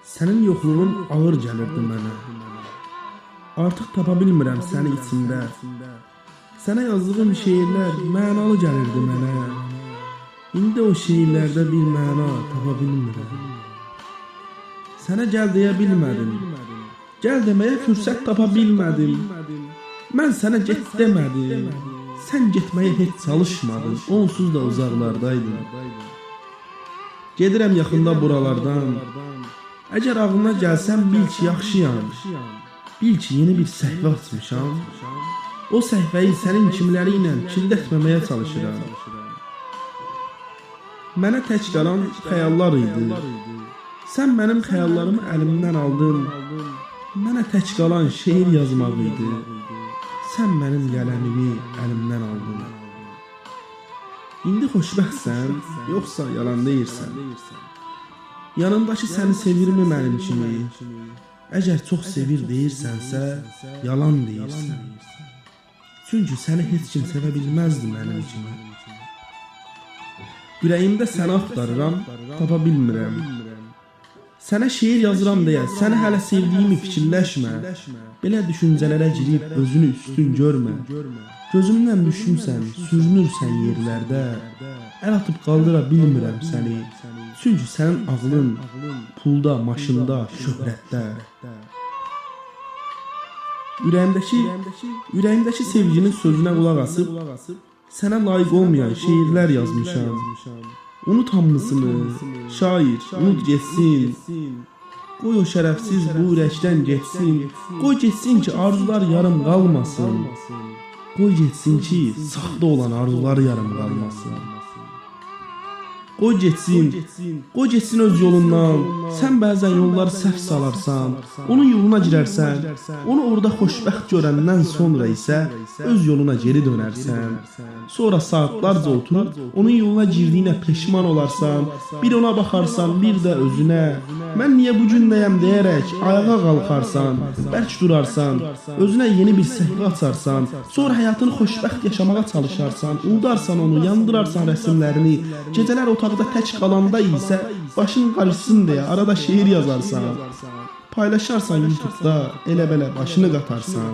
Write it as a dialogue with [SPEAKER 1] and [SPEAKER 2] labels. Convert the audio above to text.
[SPEAKER 1] Sənin yoxluğun ağır gəlirdi mənə. Artıq tapa bilmirəm səni içimdə. Sənə yazdığım şeirlər mənalı gəlirdi mənə. İndi o şeirlərdə bir məna tapa bilmirəm. Sənə gəl deyə bilmədim. Gəl deməyə fürsət tapa bilmədim. Mən sənə get demədim. Sən getməyə heç çalışmadın. Onsuz da uzaqlardaydın. Gedirəm yaxında buralardan. Əgər ağlına gəlsəm bil ki yaxşıyam. Bil ki yeni bir səhvə açmışam. O səhvəyi sənin kimləri ilə kildətməməyə çalışıram. Mənə tək qalan xəyallar idi. Sən mənim xəyallarımı əlimdən aldın. Mənə tək qalan şeir yazmaq idi. Sən mənim qələmimi əlimdən aldın. İndi xoşbəxtsən, yoxsa yalan deyirsən? Yanındakı səni sevirmi mənim kimi? Əgər çox sevir deyirsənsə, yalan deyirsən. Çünki səni heç kim sevə bilməzdi mənim kimi. Ürəyimdə səni axtarıram, tapa bilmirəm. Sənə şeir yazıram deyə, səni hələ sevdiyimi fikirləşmə. Belə düşüncələrə girib özünü üstün görmə. Gözümdən düşmüsən, sürünürsən yerlərdə. Əl atıb qaldıra bilmirəm səni. Çünki sənin ağlın pulda, maşında, şöhrətdə. Ürəyimdəki sevginin sözünə qulaq asıb, sənə layiq olmayan şeirlər yazmışam. Unut hamısını, şair, unut getsin. Qoy o şərəfsiz bu ürəkdən getsin. Qoy getsin ki arzular yarım qalmasın. Qoy getsin ki saxta olan arzular yarım qalmasın. Qoy getsin öz yolundan. Sən bəzən yolları səhv salarsan, onun yoluna girərsən. Onu orada xoşbəxt görəndən sonra isə öz yoluna geri dönərsən. Sonra saatlarca oturub onun yoluna girdiyinə peşman olarsan. Bir ona baxarsan, bir də özünə. Mən niyə bu gündəyəm deyərək ayağa qalxarsan, bərk durarsan, özünə yeni bir səhifə açarsan. Sonra həyatını xoşbəxt yaşamağa çalışarsan, unudarsan onu, yandırarsan rəsmlərini. Gecələr otaqda tək qalanda isə başın qarışsın deyə arada şeir yazarsan. Paylaşarsan YouTube'da, elə belə başını qatarsan.